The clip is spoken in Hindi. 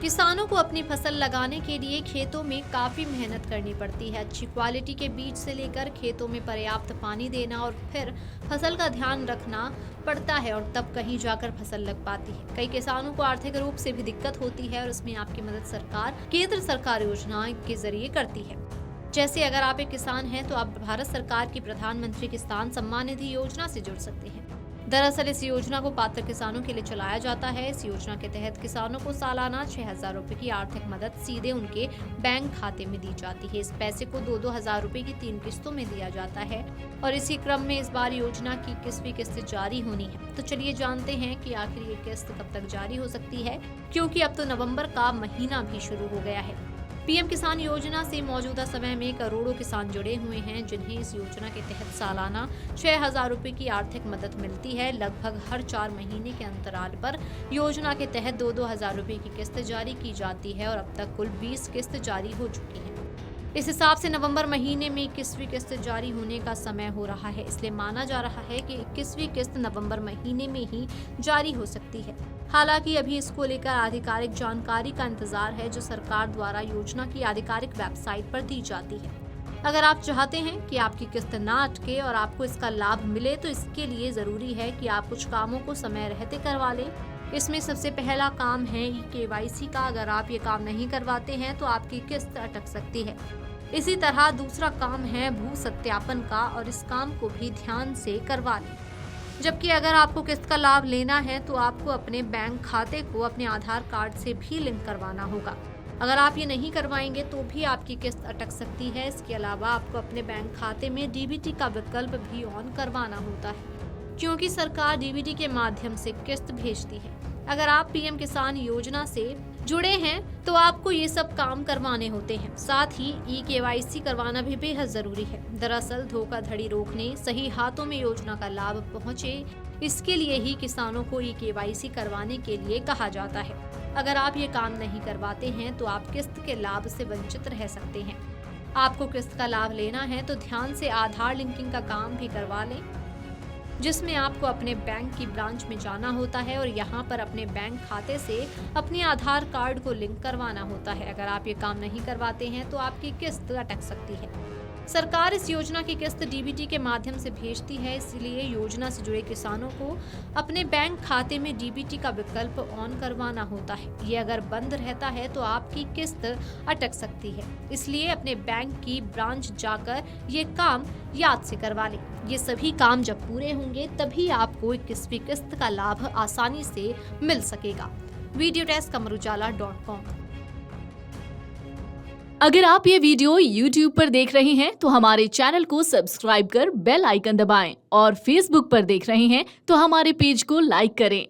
किसानों को अपनी फसल लगाने के लिए खेतों में काफी मेहनत करनी पड़ती है। अच्छी क्वालिटी के बीज से लेकर खेतों में पर्याप्त पानी देना और फिर फसल का ध्यान रखना पड़ता है और तब कहीं जाकर फसल लग पाती है। कई किसानों को आर्थिक रूप से भी दिक्कत होती है और इसमें आपकी मदद सरकार केंद्र सरकार योजना के जरिए करती है। जैसे अगर आप एक किसान हैं तो आप भारत सरकार की प्रधानमंत्री किसान सम्मान निधि योजना से जुड़ सकते हैं। दरअसल इस योजना को पात्र किसानों के लिए चलाया जाता है। इस योजना के तहत किसानों को सालाना 6,000 रुपए की आर्थिक मदद सीधे उनके बैंक खाते में दी जाती है। इस पैसे को 2-2 हजार रुपए की 3 किस्तों में दिया जाता है और इसी क्रम में इस बार योजना की 21वीं किस्त जारी होनी है। तो चलिए जानते हैं कि आखिर ये किस्त कब तक जारी हो सकती है, क्योंकि अब तो नवम्बर का महीना भी शुरू हो गया है। पीएम किसान योजना से मौजूदा समय में करोड़ों किसान जुड़े हुए हैं, जिन्हें इस योजना के तहत सालाना 6,000 रुपए की आर्थिक मदद मिलती है। लगभग हर 4 महीने के अंतराल पर योजना के तहत 2-2 हजार रुपए की किस्त जारी की जाती है और अब तक कुल 20 किस्त जारी हो चुकी है। इस हिसाब से नवंबर महीने में 21वीं किस्त जारी होने का समय हो रहा है। इसलिए माना जा रहा है कि 21वीं किस्त नवंबर महीने में ही जारी हो सकती है। हालांकि अभी इसको लेकर आधिकारिक जानकारी का इंतजार है, जो सरकार द्वारा योजना की आधिकारिक वेबसाइट पर दी जाती है। अगर आप चाहते हैं कि आपकी किस्त ना अटके और आपको इसका लाभ मिले, तो इसके लिए जरूरी है कि आप कुछ कामों को समय रहते करवा लें। इसमें सबसे पहला काम है KYC का। अगर आप ये काम नहीं करवाते हैं तो आपकी किस्त अटक सकती है। इसी तरह दूसरा काम है भू सत्यापन का और इस काम को भी ध्यान से करवा लें। जबकि अगर आपको किस्त का लाभ लेना है तो आपको अपने बैंक खाते को अपने आधार कार्ड से भी लिंक करवाना होगा। अगर आप ये नहीं करवाएंगे तो भी आपकी किस्त अटक सकती है। इसके अलावा आपको अपने बैंक खाते में DBT का विकल्प भी ऑन करवाना होता है, क्योंकि सरकार DBT के माध्यम से किस्त भेजती है। अगर आप पीएम किसान योजना से जुड़े हैं तो आपको ये सब काम करवाने होते हैं। साथ ही KYC करवाना भी बेहद जरूरी है। दरअसल धोखाधड़ी रोकने, सही हाथों में योजना का लाभ पहुंचे, इसके लिए ही किसानों को KYC करवाने के लिए कहा जाता है। अगर आप ये काम नहीं करवाते हैं तो आप किस्त के लाभ से वंचित रह सकते हैं। आपको किस्त का लाभ लेना है तो ध्यान से आधार लिंकिंग का काम भी करवा लें, जिसमें आपको अपने बैंक की ब्रांच में जाना होता है और यहाँ पर अपने बैंक खाते से अपने आधार कार्ड को लिंक करवाना होता है। अगर आप ये काम नहीं करवाते हैं तो आपकी किस्त अटक सकती है। सरकार इस योजना की किस्त DBT के माध्यम से भेजती है, इसलिए योजना से जुड़े किसानों को अपने बैंक खाते में DBT का विकल्प ऑन करवाना होता है। ये अगर बंद रहता है तो आपकी किस्त अटक सकती है। इसलिए अपने बैंक की ब्रांच जाकर ये काम याद से करवा लें। ये सभी काम जब पूरे होंगे तभी आपको 21वीं किस्त का लाभ आसानी से मिल सकेगा। Video desk Amar Ujala dot com. अगर आप ये वीडियो YouTube पर देख रहे हैं तो हमारे चैनल को सब्सक्राइब कर बेल आइकन दबाएं और Facebook पर देख रहे हैं तो हमारे पेज को लाइक करें।